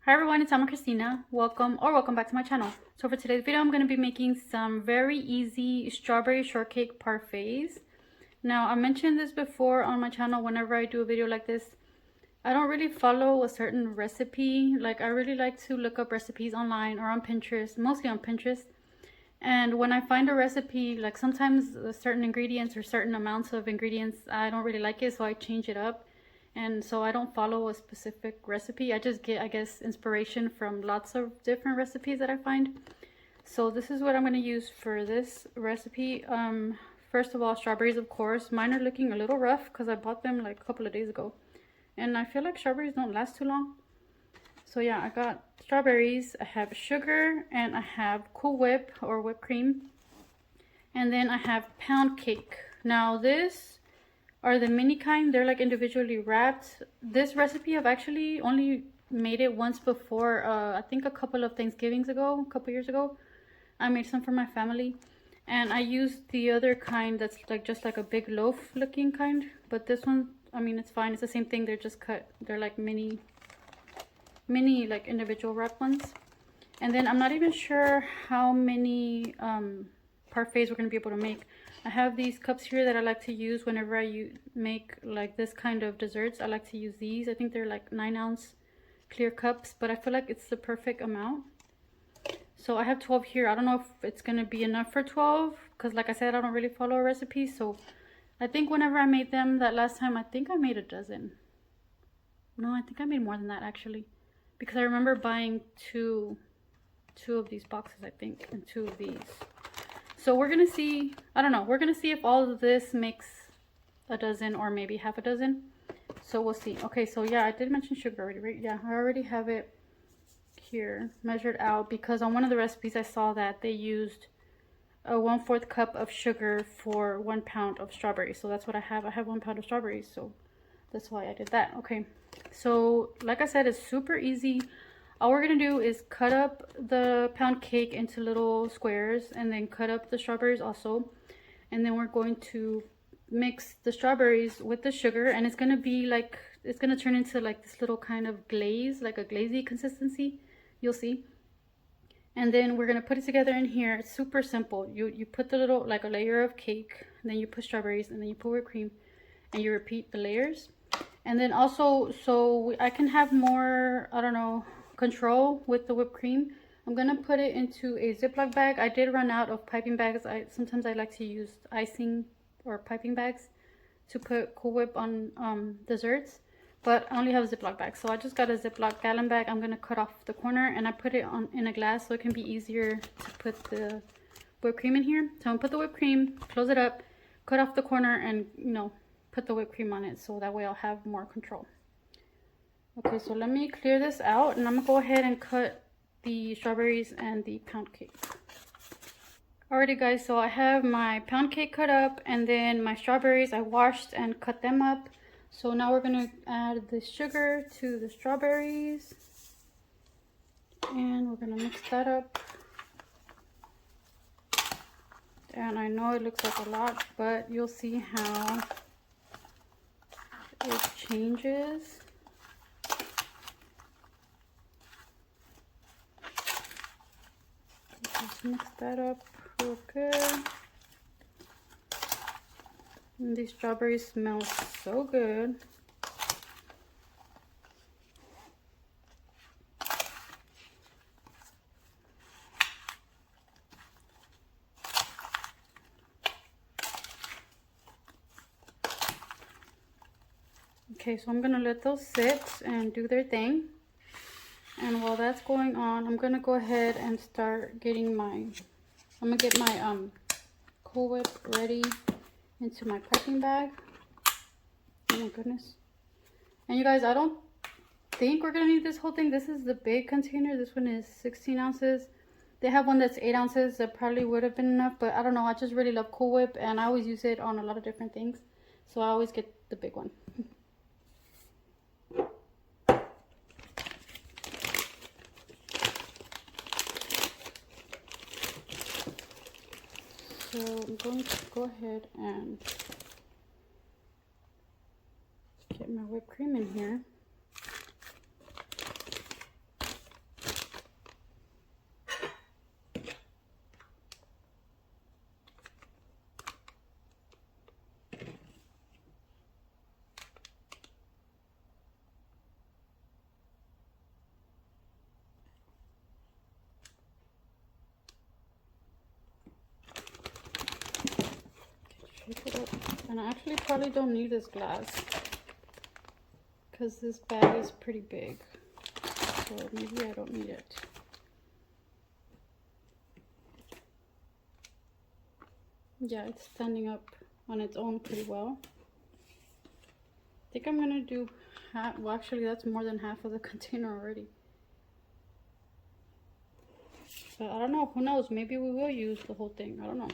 Hi everyone, it's Cristina. Welcome back to my channel. So for today's video, I'm going to be making some very easy strawberry shortcake parfaits. Now, I mentioned this before on my channel. Whenever I do a video like this, I don't really follow a certain recipe. Like, I really like to look up recipes online or on Pinterest, mostly on Pinterest. And when I find a recipe, like sometimes certain ingredients or certain amounts of ingredients, I don't really like it, so I change it up. And so I don't follow a specific recipe. I just get, I guess, inspiration from lots of different recipes that I find. So this is what I'm going to use for this recipe. First of all, strawberries, of course. Mine are looking a little rough because I bought them like a couple of days ago. And I feel like strawberries don't last too long. So yeah, I got strawberries, I have sugar, and I have Cool Whip or whipped cream. And then I have pound cake. Now this are the mini kind. They're like individually wrapped. This recipe I've actually only made it once before. I think a couple of Thanksgivings ago, a couple years ago. I made some for my family. And I used the other kind that's like just like a big loaf looking kind. But this one, I mean, it's fine. It's the same thing. They're just cut. They're like mini like individual wrap ones. And then I'm not even sure how many parfaits we're going to be able to make. I have these cups here that I like to use whenever I make like this kind of desserts. I like to use these. I think they're like 9-ounce clear cups, but I feel like it's the perfect amount. So I have 12 here. I don't know if it's going to be enough for 12 because like I said, I don't really follow a recipe. So I think whenever I made them that last time, I think I made a dozen. No, I think I made more than that actually, because I remember buying two of these boxes, I think, and 2 of these. So we're gonna see, I don't know, we're gonna see if all of this makes a dozen or maybe half a dozen. So we'll see. Okay, so yeah, I did mention sugar already, right? Yeah, I already have it here measured out because on one of the recipes I saw that they used a 1/4 cup of sugar for 1 pound of strawberries. So that's what I have. I have 1 pound of strawberries, so that's why I did that. Okay, so like I said, it's super easy. All we're going to do is cut up the pound cake into little squares and then cut up the strawberries also. And then we're going to mix the strawberries with the sugar, and it's going to be like, it's going to turn into like this little kind of glaze, like a glazy consistency. You'll see. And then we're going to put it together in here. It's super simple. You put the little, like a layer of cake, and then you put strawberries, and then you put whipped cream, and you repeat the layers. And then also, so I can have more, I don't know, control with the whipped cream. I'm gonna put it into a Ziploc bag. I did run out of piping bags. Sometimes I like to use icing or piping bags to put Cool Whip on desserts, but I only have a Ziploc bag, so I just got a Ziploc gallon bag. I'm gonna cut off the corner and I put it in a glass so it can be easier to put the whipped cream in here. So I'm gonna put the whipped cream, close it up, cut off the corner, and put the whipped cream on it, so that way I'll have more control. Okay, so let me clear this out, and I'm gonna go ahead and cut the strawberries and the pound cake. Alrighty guys, so I have my pound cake cut up, and then my strawberries I washed and cut them up. So now we're gonna add the sugar to the strawberries, and we're gonna mix that up. And I know it looks like a lot, but you'll see how it changes. Just mix that up real good. And these strawberries smell so good. Okay, so I'm gonna let those sit and do their thing. And while that's going on, I'm gonna go ahead and start getting I'm gonna get my Cool Whip ready into my piping bag. Oh my goodness. And you guys, I don't think we're gonna need this whole thing. This is the big container. This one is 16 ounces. They have one that's 8 ounces. That probably would have been enough, but I don't know. I just really love Cool Whip, and I always use it on a lot of different things. So I always get the big one. So I'm going to go ahead and get my whipped cream in here. And I actually probably don't need this glass because this bag is pretty big. So maybe I don't need it. Yeah, it's standing up on its own pretty well. I think I'm gonna do half. Well, actually, that's more than half of the container already. But I don't know. Who knows? Maybe we will use the whole thing. I don't know.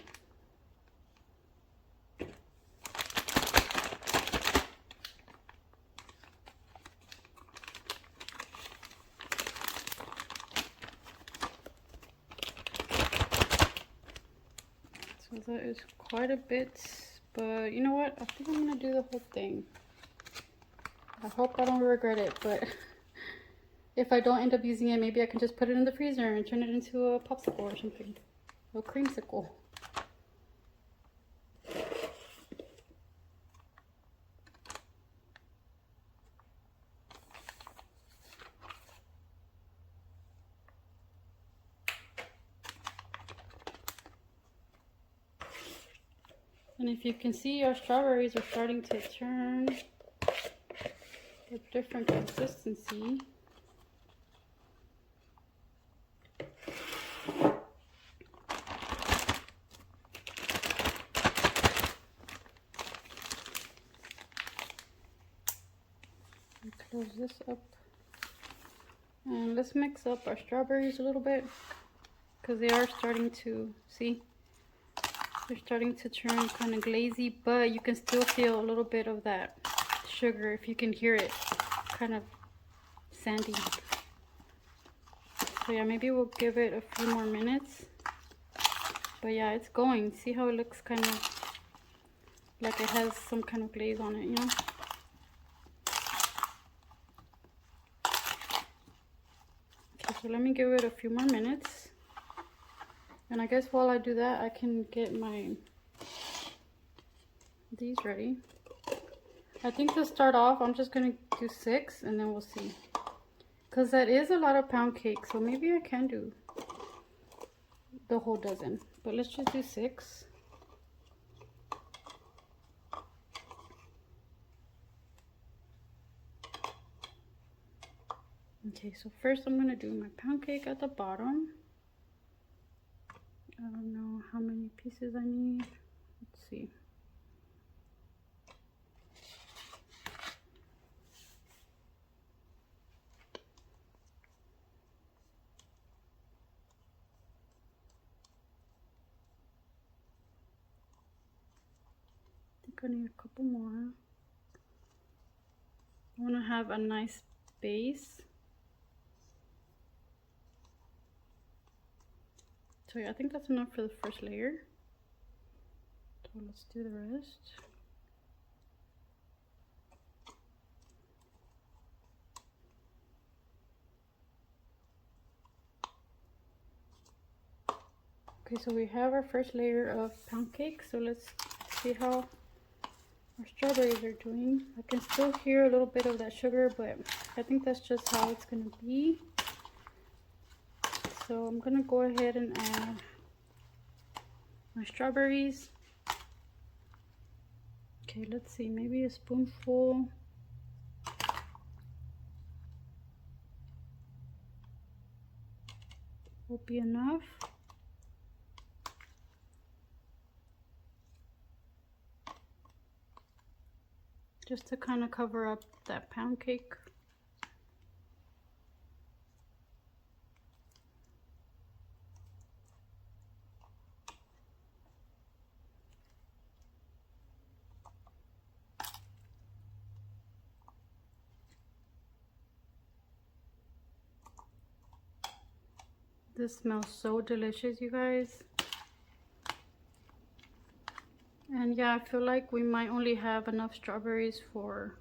So that is quite a bit. But you know what? I think I'm gonna do the whole thing. I hope I don't regret it, but if I don't end up using it, maybe I can just put it in the freezer and turn it into a popsicle or something. A creamsicle. And if you can see, our strawberries are starting to turn a different consistency. Close this up. And let's mix up our strawberries a little bit because they are starting to, see? They're starting to turn kind of glazy, but you can still feel a little bit of that sugar if you can hear it, kind of sandy. So yeah, maybe we'll give it a few more minutes. But yeah, it's going. See how it looks kind of like it has some kind of glaze on it, you know? Okay, so let me give it a few more minutes. And I guess while I do that, I can get these ready. I think to start off, I'm just gonna do 6 and then we'll see. Cause that is a lot of pound cake, so maybe I can do the whole dozen. But let's just do 6. Okay, so first I'm gonna do my pound cake at the bottom. I don't know how many pieces I need. Let's see. I think I need a couple more. I want to have a nice base. So yeah, I think that's enough for the first layer. So let's do the rest. Okay, so we have our first layer of pound cake. So let's see how our strawberries are doing. I can still hear a little bit of that sugar, but I think that's just how it's gonna be. So I'm gonna go ahead and add my strawberries. Okay, let's see, maybe a spoonful. Will be enough. Just to kind of cover up that pound cake. This smells so delicious, you guys. And yeah, I feel like we might only have enough strawberries for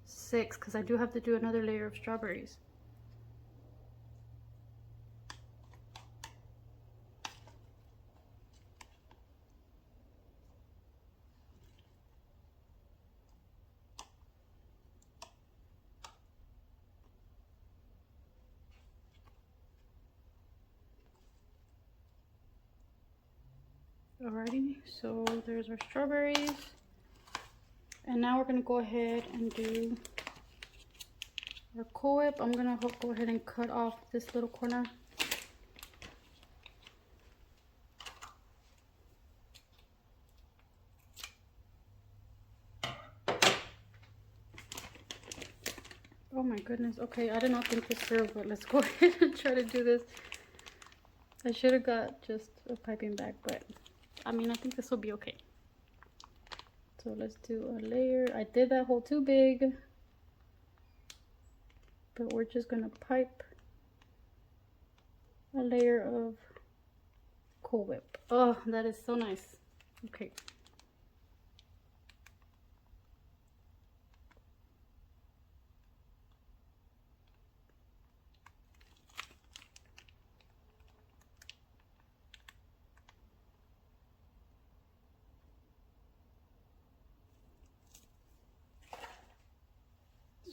6 because I do have to do another layer of strawberries. Alrighty, so there's our strawberries. And now we're gonna go ahead and do our Cool Whip. I'm gonna go ahead and cut off this little corner. Oh my goodness. Okay, I did not think this through, but let's go ahead and try to do this. I should have got just a piping bag, but I mean, I think this will be okay. So let's do a layer. I did that hole too big, but we're just gonna pipe a layer of Cool Whip. Oh, that is so nice. Okay.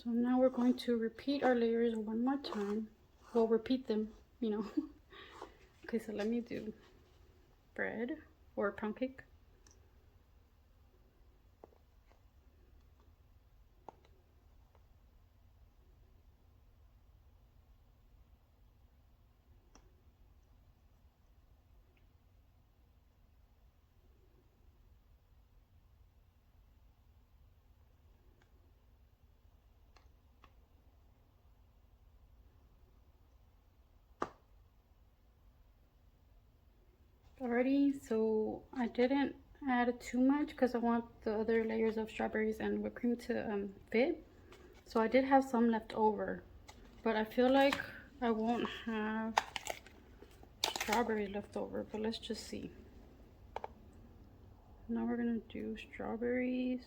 So now we're going to repeat our layers one more time. We'll repeat them, you know. Okay, so let me do bread or pound cake. Alrighty, so I didn't add too much because I want the other layers of strawberries and whipped cream to fit. So I did have some left over, but I feel like I won't have strawberries left over, but let's just see. Now we're gonna do strawberries.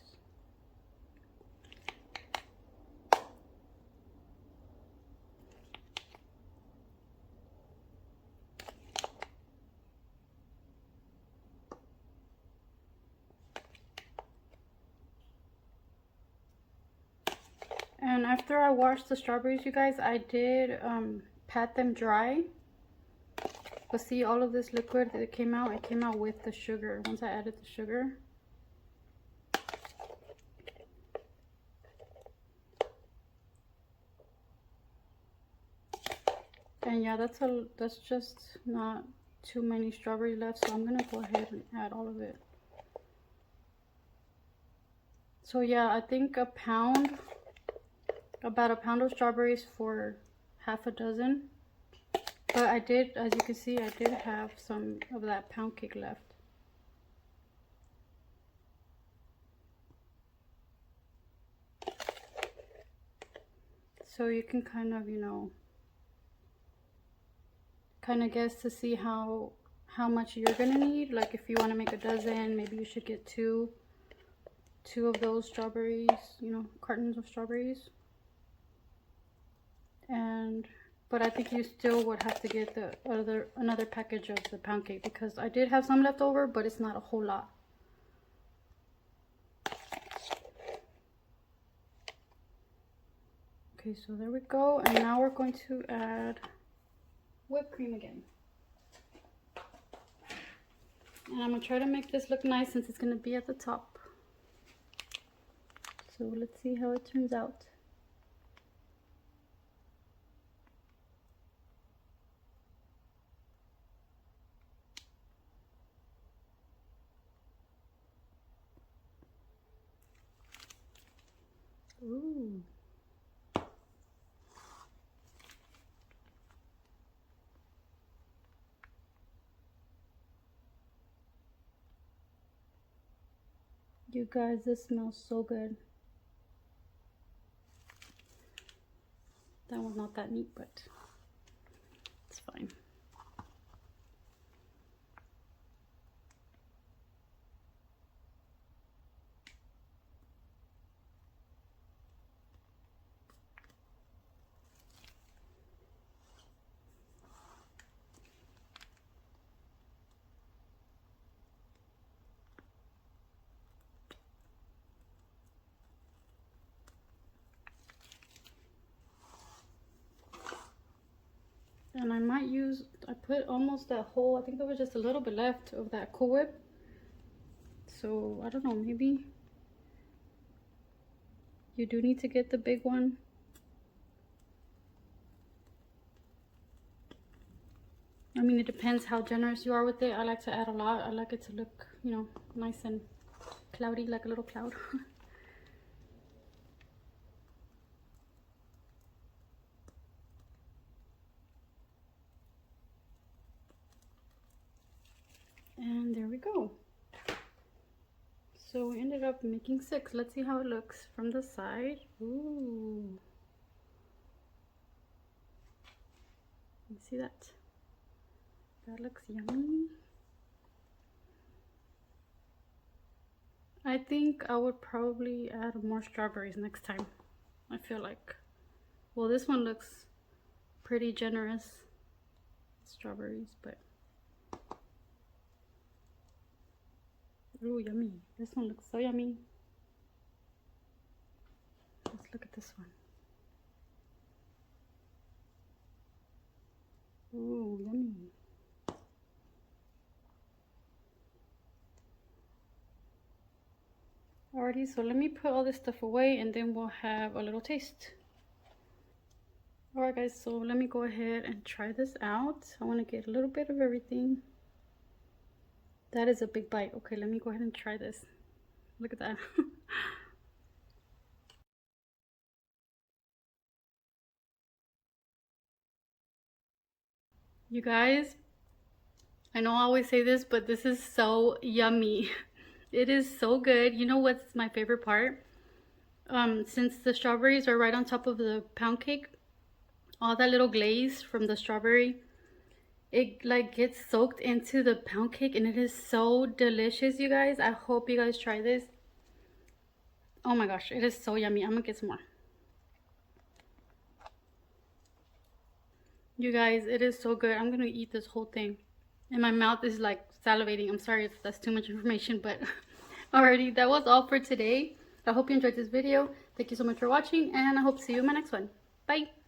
And after I washed the strawberries, you guys, I did pat them dry. But see, all of this liquid that came out, it came out with the sugar once I added the sugar. And yeah, that's just not too many strawberries left, so I'm gonna go ahead and add all of it. So yeah, I think about a pound of strawberries for half a dozen. But I did, as you can see, I did have some of that pound cake left. So you can kind of, you know, kind of guess to see how much you're gonna need. Like if you want to make a dozen, maybe you should get two of those strawberries, you know, cartons of strawberries. But I think you still would have to get the another package of the pound cake because I did have some left over, but it's not a whole lot. Okay, so there we go. And now we're going to add whipped cream again. And I'm gonna try to make this look nice since it's gonna be at the top. So let's see how it turns out. Ooh. You guys, this smells so good. That one's not that neat, but it's fine. And I might use, I put almost that whole, I think there was just a little bit left of that Cool Whip. So I don't know, maybe You do need to get the big one. I mean, it depends how generous you are with it. I like to add a lot. I like it to look, you know, nice and cloudy, like a little cloud. And there we go. So we ended up making 6. Let's see how it looks from the side. Ooh. You see that? That looks yummy. I think I would probably add more strawberries next time. I feel like. Well, this one looks pretty generous. Strawberries, but. Ooh, yummy. This one looks so yummy. Let's look at this one. Ooh, yummy. Alrighty, so let me put all this stuff away and then we'll have a little taste. Alright guys, so let me go ahead and try this out. I want to get a little bit of everything. That is a big bite. Okay, let me go ahead and try this. Look at that. You guys, I know I always say this, but this is so yummy. It is so good. You know what's my favorite part? Since the strawberries are right on top of the pound cake, all that little glaze from the strawberry, it like gets soaked into the pound cake and it is so delicious, you guys. I hope you guys try this. Oh my gosh, it is so yummy. I'm gonna get some more. You guys, it is so good. I'm gonna eat this whole thing. And my mouth is like salivating. I'm sorry if that's too much information, but alrighty, that was all for today. I hope you enjoyed this video. Thank you so much for watching, and I hope to see you in my next one. Bye!